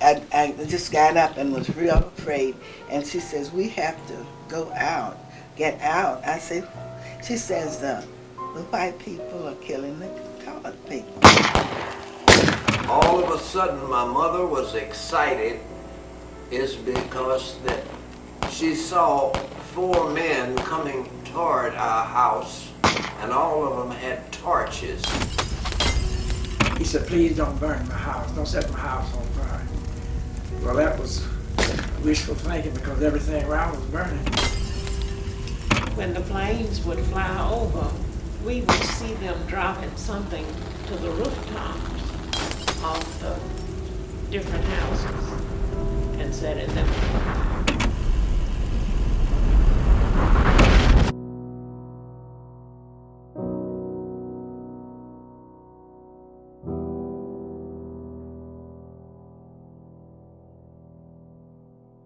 I just got up and was real afraid. And she says, we have to go out, get out. I said, she says, the white people are killing the colored people. All of a sudden, my mother was excited is because that she saw 4 men coming toward our house, and all of them had torches. He said, please don't burn my house. Don't set my house on fire. Well, that was wishful thinking because everything around was burning. When the planes would fly over, we would see them dropping something to the rooftops of the different houses and setting them fire.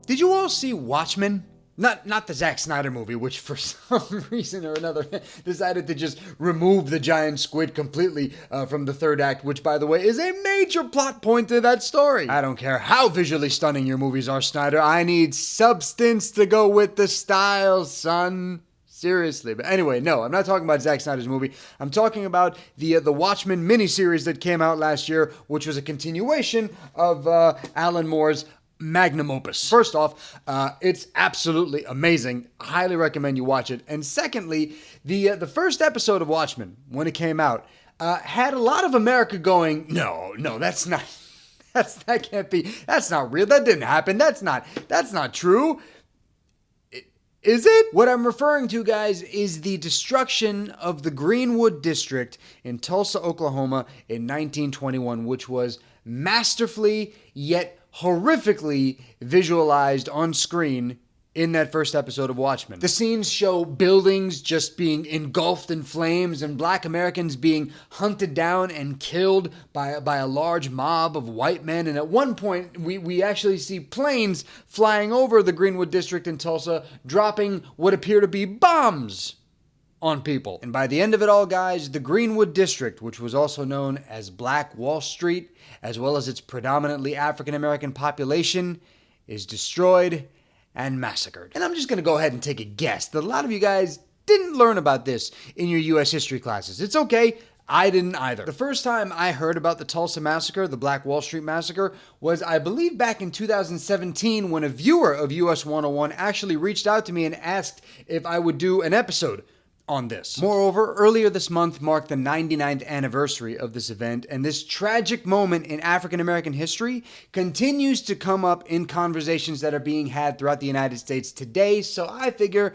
Did you all see Watchmen? Not the Zack Snyder movie, which for some reason or another decided to just remove the giant squid completely from the third act, which, by the way, is a major plot point to that story. I don't care how visually stunning your movies are, Snyder. I need substance to go with the style, son. Seriously. But anyway, no, I'm not talking about Zack Snyder's movie. I'm talking about the Watchmen miniseries that came out last year, which was a continuation of Alan Moore's magnum opus. First off, it's absolutely amazing. I highly recommend you watch it. And secondly, the first episode of Watchmen, when it came out, had a lot of America going, no, that's not, that can't be, that's not real, that didn't happen, that's not true. Is it? What I'm referring to, guys, is the destruction of the Greenwood District in Tulsa, Oklahoma in 1921, which was masterfully yet horrifically visualized on screen in that first episode of Watchmen. The scenes show buildings just being engulfed in flames and black Americans being hunted down and killed by a large mob of white men. And at one point, we actually see planes flying over the Greenwood District in Tulsa, dropping what appear to be bombs on people. And by the end of it all, guys, the Greenwood District, which was also known as Black Wall Street, as well as its predominantly African-American population, is destroyed and massacred. And I'm just going to go ahead and take a guess that a lot of you guys didn't learn about this in your U.S. history classes. It's okay. I didn't either. The first time I heard about the Tulsa Massacre, the Black Wall Street Massacre, was, I believe, back in 2017 when a viewer of US 101 actually reached out to me and asked if I would do an episode on this. Moreover, earlier this month marked the 99th anniversary of this event, and this tragic moment in African American history continues to come up in conversations that are being had throughout the United States today, so I figure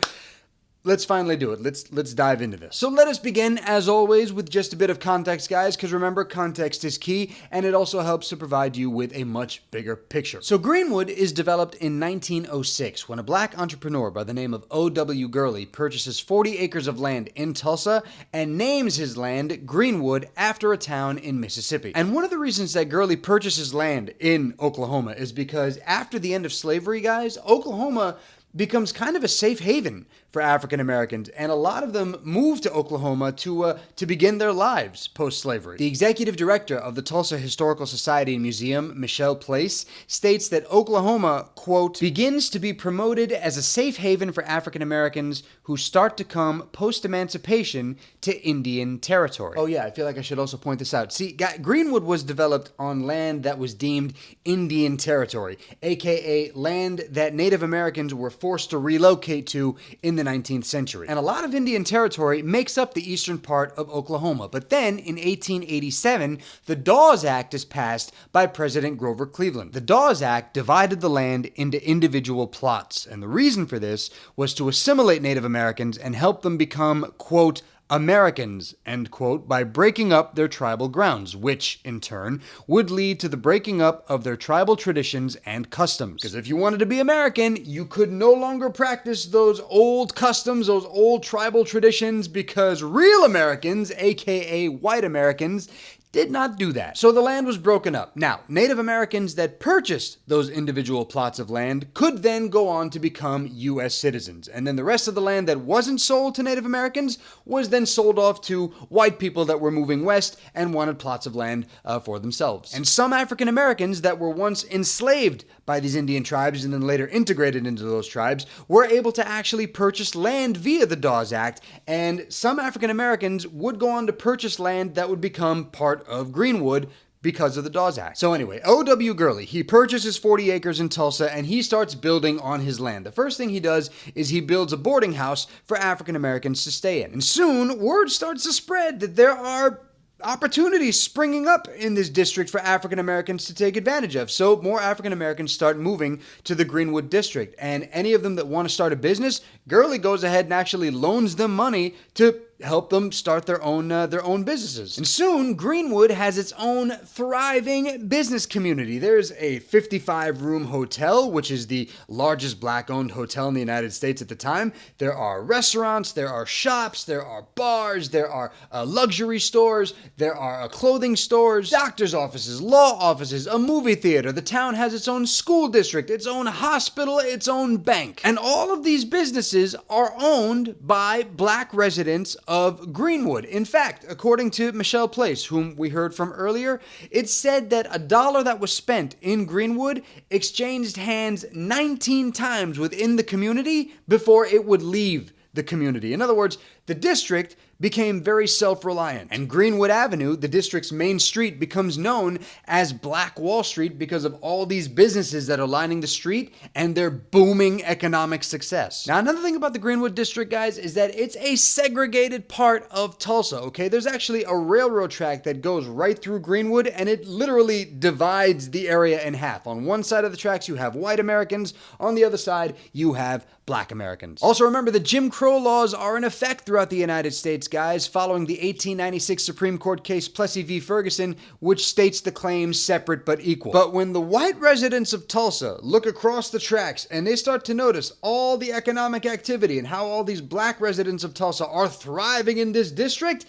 let's finally do it. Let's dive into this. So let us begin, as always, with just a bit of context, guys, because remember, context is key, and it also helps to provide you with a much bigger picture. So Greenwood is developed in 1906 when a black entrepreneur by the name of O.W. Gurley purchases 40 acres of land in Tulsa and names his land Greenwood after a town in Mississippi. And one of the reasons that Gurley purchases land in Oklahoma is because after the end of slavery, guys, Oklahoma becomes kind of a safe haven for African Americans, and a lot of them move to Oklahoma to begin their lives post-slavery. The executive director of the Tulsa Historical Society and Museum, Michelle Place, states that Oklahoma, quote, begins to be promoted as a safe haven for African Americans who start to come post-emancipation to Indian territory. Oh yeah, I feel like I should also point this out. See, Greenwood was developed on land that was deemed Indian territory, aka land that Native Americans were forced to relocate to in the 19th century. And a lot of Indian territory makes up the eastern part of Oklahoma. But then, in 1887, the Dawes Act is passed by President Grover Cleveland. The Dawes Act divided the land into individual plots, and the reason for this was to assimilate Native Americans and help them become, quote, Americans, end quote, by breaking up their tribal grounds, which, in turn, would lead to the breaking up of their tribal traditions and customs. Because if you wanted to be American, you could no longer practice those old customs, those old tribal traditions, because real Americans, aka white Americans, did not do that. So the land was broken up. Now, Native Americans that purchased those individual plots of land could then go on to become U.S. citizens. And then the rest of the land that wasn't sold to Native Americans was then then sold off to white people that were moving west and wanted plots of land for themselves. And some African Americans that were once enslaved by these Indian tribes and then later integrated into those tribes were able to actually purchase land via the Dawes Act, and some African Americans would go on to purchase land that would become part of Greenwood because of the Dawes Act. So anyway, O.W. Gurley, he purchases 40 acres in Tulsa and he starts building on his land. The first thing he does is he builds a boarding house for African Americans to stay in. And soon, word starts to spread that there are opportunities springing up in this district for African Americans to take advantage of. So more African Americans start moving to the Greenwood District. And any of them that want to start a business, Gurley goes ahead and actually loans them money to help them start their own businesses. And soon, Greenwood has its own thriving business community. There's a 55-room hotel, which is the largest black-owned hotel in the United States at the time. There are restaurants, there are shops, there are bars, there are luxury stores, there are clothing stores, doctor's offices, law offices, a movie theater. The town has its own school district, its own hospital, its own bank. And all of these businesses are owned by black residents of Greenwood. In fact, according to Michelle Place, whom we heard from earlier, it said that $1 that was spent in Greenwood exchanged hands 19 times within the community before it would leave the community. In other words, the district became very self-reliant. And Greenwood Avenue, the district's main street, becomes known as Black Wall Street because of all these businesses that are lining the street and their booming economic success. Now, another thing about the Greenwood District, guys, is that it's a segregated part of Tulsa, okay? There's actually a railroad track that goes right through Greenwood, and it literally divides the area in half. On one side of the tracks, you have white Americans. On the other side, you have black Americans. Also, remember, the Jim Crow laws are in effect throughout the United States, guys, following the 1896 Supreme Court case Plessy v. Ferguson, which states the claims separate but equal. But when the white residents of Tulsa look across the tracks and they start to notice all the economic activity and how all these black residents of Tulsa are thriving in this district,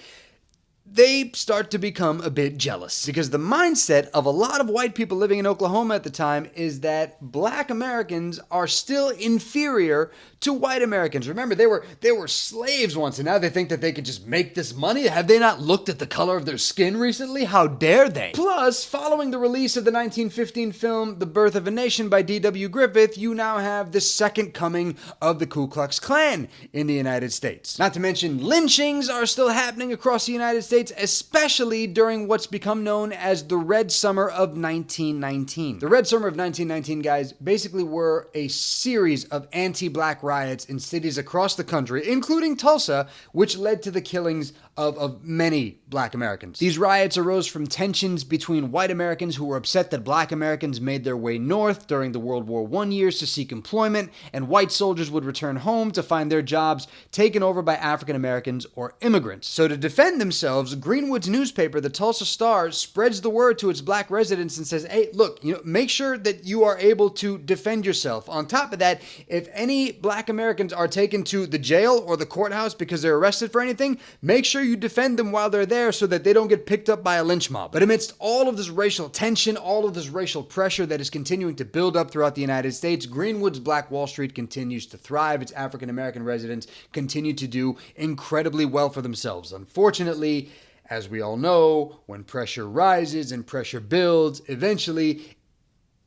they start to become a bit jealous, because the mindset of a lot of white people living in Oklahoma at the time is that black Americans are still inferior to white Americans. Remember, they were slaves once, and now they think that they could just make this money. Have they not looked at the color of their skin recently? How dare they? Plus, following the release of the 1915 film The Birth of a Nation by D.W. Griffith, you now have the second coming of the Ku Klux Klan in the United States. Not to mention, lynchings are still happening across the United States, especially during what's become known as the Red Summer of 1919. The Red Summer of 1919, guys, basically were a series of anti-black riots in cities across the country, including Tulsa, which led to the killings of many black Americans. These riots arose from tensions between white Americans who were upset that black Americans made their way north during the World War I years to seek employment, and white soldiers would return home to find their jobs taken over by African Americans or immigrants. So to defend themselves, Greenwood's newspaper, the Tulsa Star, spreads the word to its black residents and says, hey, look, make sure that you are able to defend yourself. On top of that, if any black Americans are taken to the jail or the courthouse because they're arrested for anything, make sure you defend them while they're there so that they don't get picked up by a lynch mob. But amidst all of this racial tension, all of this racial pressure that is continuing to build up throughout the United States, Greenwood's Black Wall Street continues to thrive. Its African American residents continue to do incredibly well for themselves. Unfortunately, as we all know, when pressure rises and pressure builds, eventually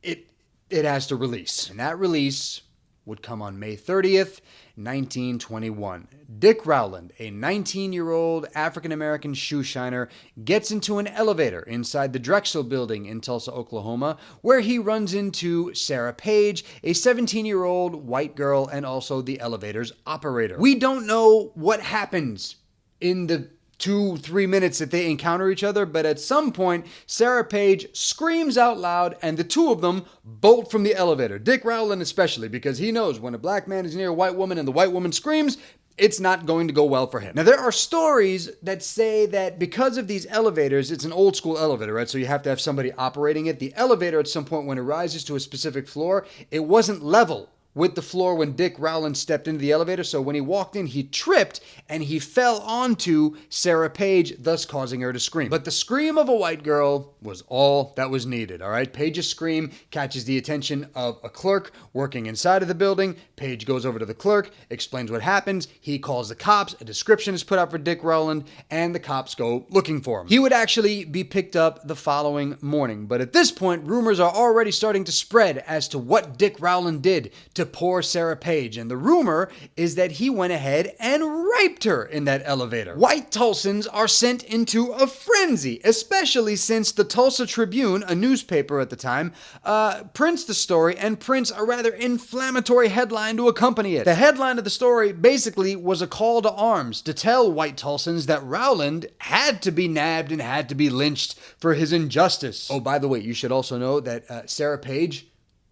it has to release. And that release would come on May 30th, 1921. Dick Rowland, a 19-year-old African-American shoe shiner, gets into an elevator inside the Drexel building in Tulsa, Oklahoma, where he runs into Sarah Page, a 17-year-old white girl and also the elevator's operator. We don't know what happens in the 2-3 minutes that they encounter each other, but at some point, Sarah Page screams out loud and the two of them bolt from the elevator. Dick Rowland especially, because he knows when a black man is near a white woman and the white woman screams, it's not going to go well for him. Now, there are stories that say that because of these elevators, it's an old school elevator, right? So you have to have somebody operating it. The elevator at some point when it rises to a specific floor, it wasn't level with the floor when Dick Rowland stepped into the elevator. So when he walked in, he tripped and he fell onto Sarah Page, thus causing her to scream. But the scream of a white girl was all that was needed, all right? Page's scream catches the attention of a clerk working inside of the building. Page goes over to the clerk, explains what happens. He calls the cops. A description is put out for Dick Rowland, and the cops go looking for him. He would actually be picked up the following morning. But at this point, rumors are already starting to spread as to what Dick Rowland did to poor Sarah Page. And the rumor is that he went ahead and raped her in that elevator. White Tulsans are sent into a frenzy, especially since the Tulsa Tribune, a newspaper at the time, prints the story and prints a rather inflammatory headline to accompany it. The headline of the story basically was a call to arms to tell white Tulsans that Rowland had to be nabbed and had to be lynched for his injustice. Oh, by the way, you should also know that Sarah Page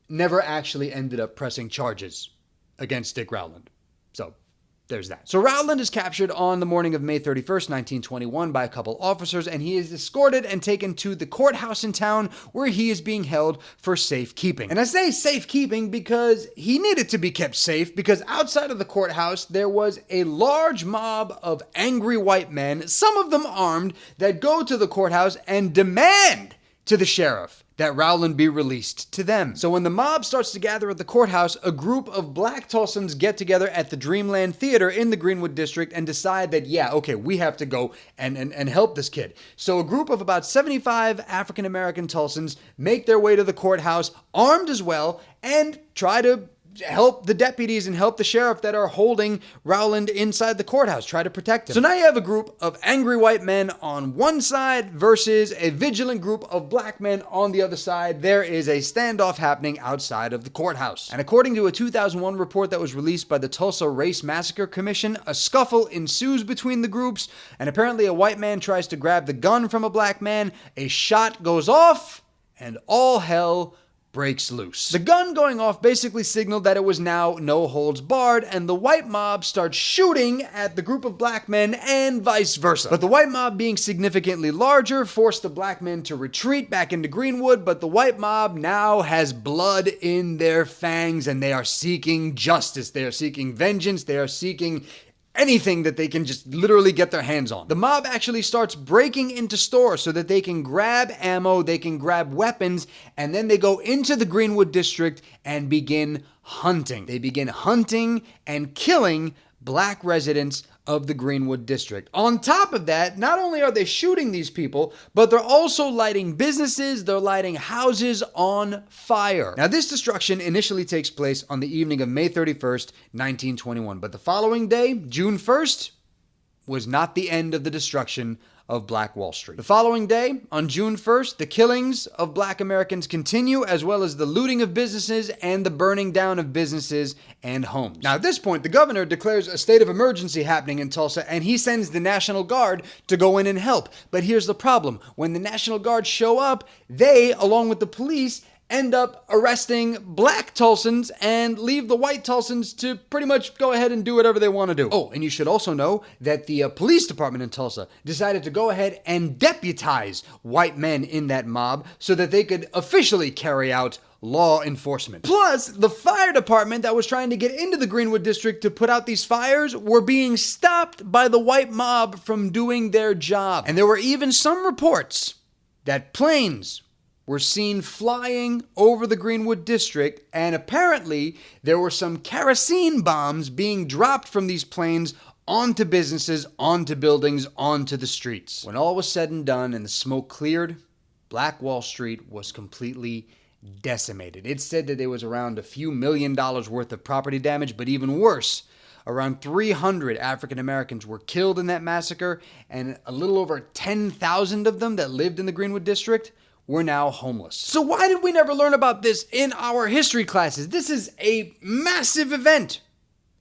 never actually ended up pressing charges against Dick Rowland. So there's that. So Rowland is captured on the morning of May 31st, 1921 by a couple officers, and he is escorted and taken to the courthouse in town where he is being held for safekeeping. And I say safekeeping because he needed to be kept safe, because outside of the courthouse there was a large mob of angry white men, some of them armed, that go to the courthouse and demand to the sheriff that Rowland be released to them. So when the mob starts to gather at the courthouse, a group of black Tulsans get together at the Dreamland Theater in the Greenwood District and decide that, yeah, okay, we have to go and help this kid. So a group of about 75 African-American Tulsans make their way to the courthouse, armed as well, and try to help the deputies and help the sheriff that are holding Rowland inside the courthouse, try to protect him. So now you have a group of angry white men on one side versus a vigilant group of black men on the other side. There is a standoff happening outside of the courthouse. And according to a 2001 report that was released by the Tulsa Race Massacre Commission, a scuffle ensues between the groups, and apparently a white man tries to grab the gun from a black man, a shot goes off, and all hell breaks loose. The gun going off basically signaled that it was now no holds barred, and the white mob starts shooting at the group of black men and vice versa. But the white mob, being significantly larger, forced the black men to retreat back into Greenwood, but the white mob now has blood in their fangs, and they are seeking justice. They are seeking vengeance. They are seeking anything that they can just literally get their hands on. The mob actually starts breaking into stores so that they can grab ammo, they can grab weapons, and then they go into the Greenwood District and begin hunting. They begin hunting and killing black residents of the Greenwood District. On top of that, not only are they shooting these people, but they're also lighting businesses, they're lighting houses on fire. Now, this destruction initially takes place on the evening of May 31st, 1921, but the following day, June 1st, was not the end of the destruction of Black Wall Street. The following day, on June 1st, the killings of black Americans continue, as well as the looting of businesses and the burning down of businesses and homes. Now, at this point, the governor declares a state of emergency happening in Tulsa, and he sends the National Guard to go in and help. But here's the problem. When the National Guard show up, they, along with the police, end up arresting black Tulsans and leave the white Tulsans to pretty much go ahead and do whatever they want to do. Oh, and you should also know that the police department in Tulsa decided to go ahead and deputize white men in that mob so that they could officially carry out law enforcement. Plus, the fire department that was trying to get into the Greenwood District to put out these fires were being stopped by the white mob from doing their job. And there were even some reports that planes were seen flying over the Greenwood District, and apparently there were some kerosene bombs being dropped from these planes onto businesses, onto buildings, onto the streets. When all was said and done and the smoke cleared, Black Wall Street was completely decimated. It's said that there was around a few $1 million worth of property damage, but even worse, around 300 African Americans were killed in that massacre, and a little over 10,000 of them that lived in the Greenwood District were now homeless. So why did we never learn about this in our history classes? This is a massive event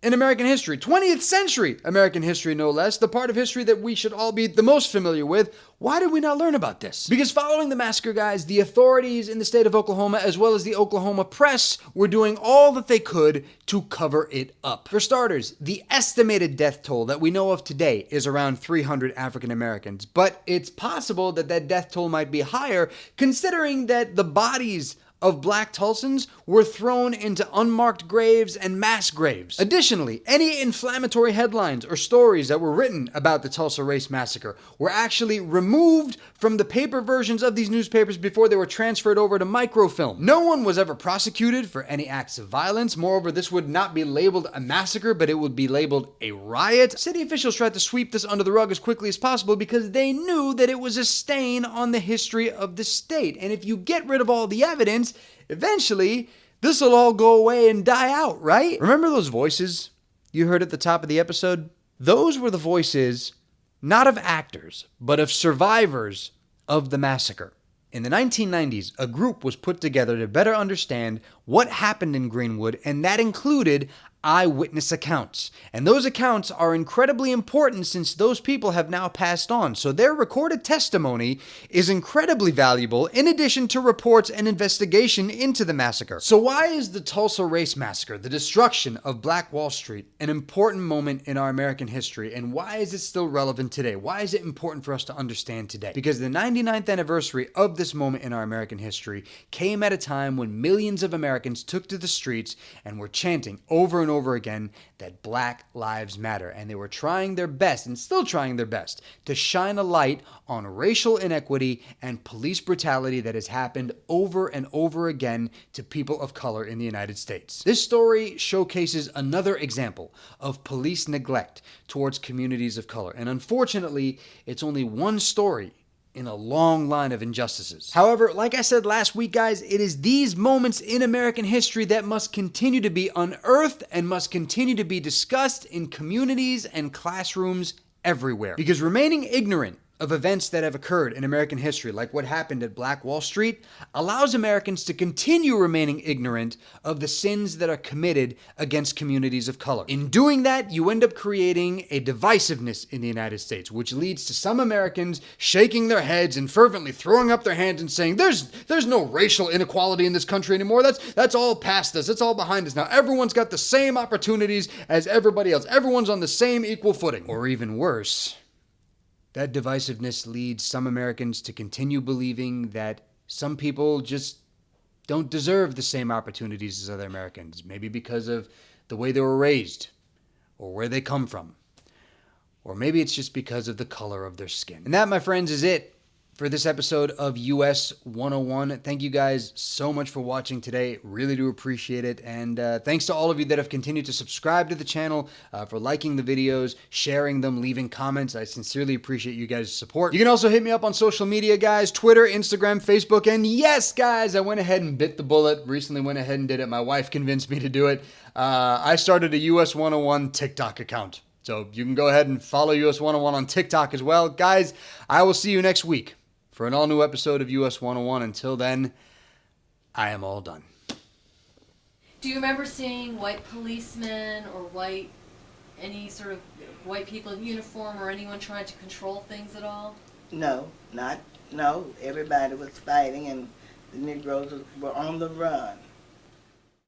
in American history, 20th century American history, no less, the part of history that we should all be the most familiar with. Why did we not learn about this? Because following the massacre, guys, the authorities in the state of Oklahoma, as well as the Oklahoma press, were doing all that they could to cover it up. For starters, the estimated death toll that we know of today is around 300 African Americans, but it's possible that that death toll might be higher, considering that the bodies of black Tulsans were thrown into unmarked graves and mass graves. Additionally, any inflammatory headlines or stories that were written about the Tulsa Race Massacre were actually removed from the paper versions of these newspapers before they were transferred over to microfilm. No one was ever prosecuted for any acts of violence. Moreover, this would not be labeled a massacre, but it would be labeled a riot. City officials tried to sweep this under the rug as quickly as possible because they knew that it was a stain on the history of the state. And if you get rid of all the evidence, eventually this will all go away and die out, right? Remember those voices you heard at the top of the episode? Those were the voices not of actors, but of survivors of the massacre. In the 1990s, a group was put together to better understand what happened in Greenwood, and that included eyewitness accounts. And those accounts are incredibly important since those people have now passed on. So their recorded testimony is incredibly valuable in addition to reports and investigation into the massacre. So why is the Tulsa Race Massacre, the destruction of Black Wall Street, an important moment in our American history? And why is it still relevant today? Why is it important for us to understand today? Because the 99th anniversary of this moment in our American history came at a time when millions of Americans took to the streets and were chanting over and over again that Black Lives Matter, and they were trying their best, and still trying their best, to shine a light on racial inequity and police brutality that has happened over and over again to people of color in the United States. This story showcases another example of police neglect towards communities of color, and unfortunately, it's only one story in a long line of injustices. However, like I said last week, guys, it is these moments in American history that must continue to be unearthed and must continue to be discussed in communities and classrooms everywhere. Because remaining ignorant of events that have occurred in American history, like what happened at Black Wall Street, allows Americans to continue remaining ignorant of the sins that are committed against communities of color. In doing that, you end up creating a divisiveness in the United States, which leads to some Americans shaking their heads and fervently throwing up their hands and saying, there's no racial inequality in this country anymore. That's all past us. It's all behind us now. Everyone's got the same opportunities as everybody else. Everyone's on the same equal footing. Or even worse, that divisiveness leads some Americans to continue believing that some people just don't deserve the same opportunities as other Americans, maybe because of the way they were raised, or where they come from, or maybe it's just because of the color of their skin. And that, my friends, is it for this episode of US 101. Thank you guys so much for watching today. Really do appreciate it. And thanks to all of you that have continued to subscribe to the channel, for liking the videos, sharing them, leaving comments. I sincerely appreciate you guys' support. You can also hit me up on social media, guys, Twitter, Instagram, Facebook. And yes, guys, I went ahead and bit the bullet. Recently went ahead and did it. My wife convinced me to do it. I started a US 101 TikTok account. So you can go ahead and follow US 101 on TikTok as well. Guys, I will see you next week for an all-new episode of US 101. Until then, I am all done. Do you remember seeing white policemen or any sort of white people in uniform or anyone trying to control things at all? No, everybody was fighting and the Negroes were on the run.